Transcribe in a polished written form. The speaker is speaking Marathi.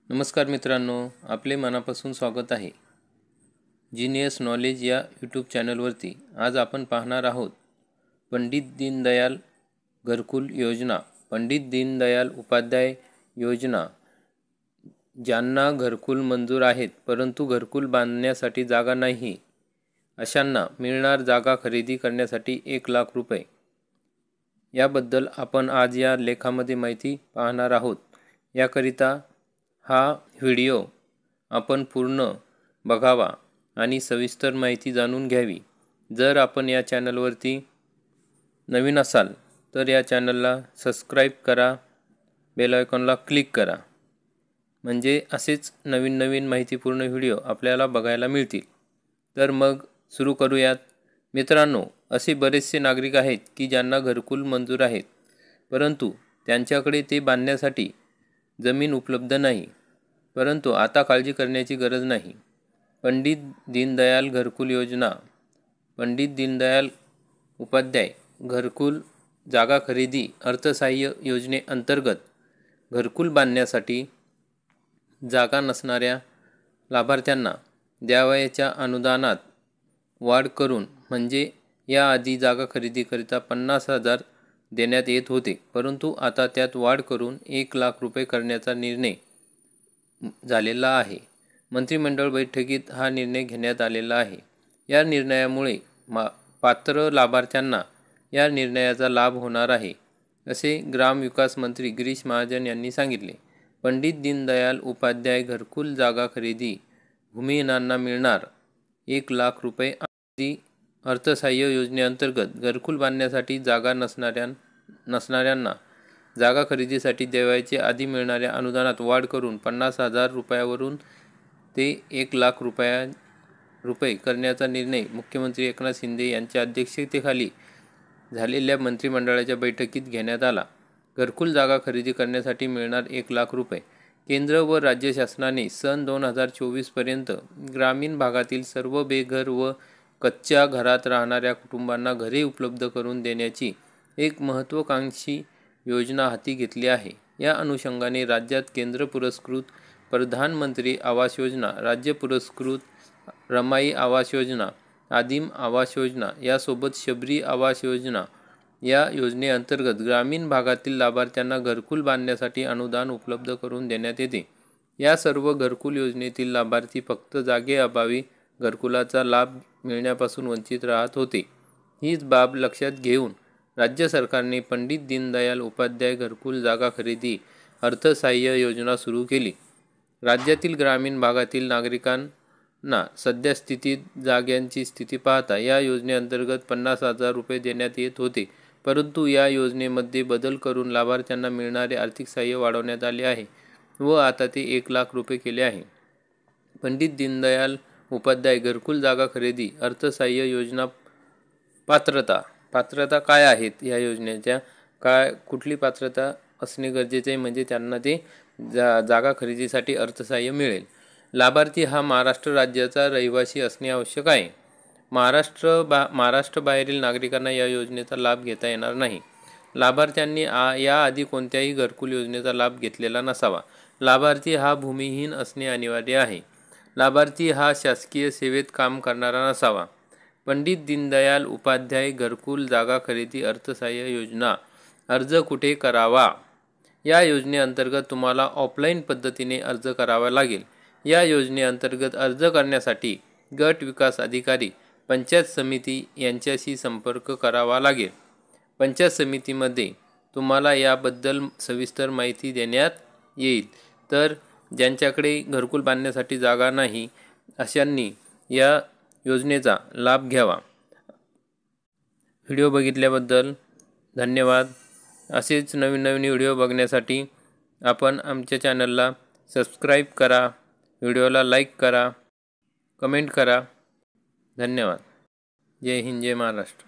नमस्कार मित्रांनो, आपले मनापासून स्वागत आहे जीनियस नॉलेज या यूट्यूब चॅनलवरती। आज आपण पाहणार आहोत पंडित दीनदयाल घरकुल योजना। पंडित दीनदयाल उपाध्याय योजना ज्यांना घरकुल मंजूर आहेत परंतु घरकुल बांधण्यासाठी जागा नाही अशांना मिळणार जागा खरेदी करण्यासाठी 1 लाख रुपये। याबद्दल आपण आज या लेखामध्ये माहिती पाहणार आहोत। याकरिता हा व्हिडिओ आपण पूर्ण बघावा आणि सविस्तर माहिती जाणून घ्यावी। जर आपण या चॅनलवरती नवीन असाल तर या चॅनलला सबस्क्राइब करा, बेल आयकॉनला क्लिक करा, म्हणजे असेच नवीन माहितीपूर्ण व्हिडिओ आपल्याला बघायला मिळतील। तर मग सुरू करूयात। मित्रांनो, असे बरेचसे नागरिक आहेत की ज्यांना घरकुल मंजूर आहेत परंतु त्यांच्याकडे ते बांधण्यासाठी जमीन उपलब्ध नाही। परंतु आता काळजी करण्याची गरज नाही। पंडित दीनदयाल घरकुल योजना, पंडित दीनदयाल उपाध्याय घरकुल जागा खरेदी अर्थसहाय्य योजनेअंतर्गत घरकुल बांधण्यासाठी जागा नसणाऱ्या लाभार्थ्यांना द्यावयाच्या अनुदानात वाढ करून, म्हणजे याआधी जागा खरेदीकरिता 50,000 देण्यात येत होते, परंतु आता त्यात वाढ करून 1 लाख रुपये करण्याचा निर्णय झालेला आहे। मंत्रिमंडळ बैठकीत हा निर्णय घेण्यात आलेला आहे। या निर्णयामुळे पात्र लाभार्थ्यांना या निर्णयाचा लाभ होणार आहे, असे ग्रामविकास मंत्री गिरीश महाजन यांनी सांगितले। पंडित दीनदयाल उपाध्याय घरकुल जागा खरेदी भूमिहीनांना मिळणार 1 लाख रुपये। आधी अर्थसहाय्य योजनेअंतर्गत घरकुल बांधण्यासाठी जागा नसणाऱ्यांना जागा खरेदीसाठी द्यावयाचे आधी मिळणाऱ्या अनुदानात वाढ करून 50,000 रुपयावरून ते 1 लाख रुपये करण्याचा निर्णय मुख्यमंत्री एकनाथ शिंदे यांच्या अध्यक्षतेखाली झालेल्या मंत्रिमंडळाच्या बैठकीत घेण्यात आला। घरकुल जागा खरेदी करण्यासाठी मिळणार 1 लाख रुपये। केंद्र व राज्य शासनाने सन 2024 पर्यंत ग्रामीण भागातील सर्व बेघर व कच्च्या घरात राहणाऱ्या कुटुंबांना घरे उपलब्ध करून देण्याची एक महत्त्वाकांक्षी योजना हाती घेतली आहे। या अनुषंगाने राज्यात केंद्र पुरस्कृत प्रधानमंत्री आवास योजना, राज्य पुरस्कृत रमाई आवास योजना, आदिम आवास योजना यासोबत शबरी आवास योजना या योजनेअंतर्गत ग्रामीण भागातील लाभार्थ्यांना घरकुल बांधण्यासाठी अनुदान उपलब्ध करून देण्यात येते। या सर्व घरकुल योजनेतील लाभार्थी फक्त जागेअभावी घरकुलाचा लाभ मिळण्यापासून वंचित राहत होते। हीच बाब लक्षात घेऊन राज्य सरकारने पंडित दीनदयाल उपाध्याय घरकुल जागा खरेदी अर्थसहाय्य योजना सुरू केली। राज्यातील ग्रामीण भागातील नागरिकांना सद्यस्थितीत जागांची स्थिती पाहता या योजनेअंतर्गत 50,000 रुपये देण्यात येत होते, परंतु या योजनेमध्ये बदल करून लाभार्थ्यांना मिळणारे आर्थिक सहाय्य वाढवण्यात आले आहे व आता ते 1 लाख रुपये केले आहे। पंडित दीनदयाल उपाध्याय घरकुल जागा खरेदी अर्थसहाय्य योजना पात्रता काय आहेत या योजनेच्या, कुठली पात्रता असणे गरजेचे आहे, म्हणजे त्यांना ते जागा खरेदीसाठी अर्थसहाय्य मिळेल। लाभार्थी हा महाराष्ट्र राज्याचा रहिवासी असणे आवश्यक आहे। महाराष्ट्र बाहेरील नागरिकांना या योजनेचा लाभ घेता येणार नाही। लाभार्थ्यांनी याआधी कोणत्याही घरकुल योजनेचा लाभ घेतलेला नसावा। लाभार्थी हा भूमिहीन असणे अनिवार्य आहे। लाभार्थी हा शासकीय सेवेत काम करणारा नसावा। पंडित दीनदयाल उपाध्याय घरकुल जागा खरेदी अर्थसहाय्य योजना अर्ज कुठे करावा? या योजनेअंतर्गत तुम्हाला ऑफलाईन पद्धतीने अर्ज करावा लागेल। या योजनेअंतर्गत अर्ज करण्यासाठी गट विकास अधिकारी, पंचायत समिती यांच्याशी संपर्क करावा लागेल। पंचायत समितीमध्ये तुम्हाला याबद्दल सविस्तर माहिती देण्यात येईल। तर ज्यांच्याकडे घरकुल बांधण्यासाठी जागा नाही अशांनी या योजनेचा लाभ घ्यावा। व्हिडिओ बघितल्याबद्दल धन्यवाद। असेच नवीन व्हिडिओ बघण्यासाठी आपण आमच्या चॅनलला सबस्क्राइब करा, व्हिडिओला लाईक करा, कमेंट करा। धन्यवाद। जय हिंद, जय महाराष्ट्र।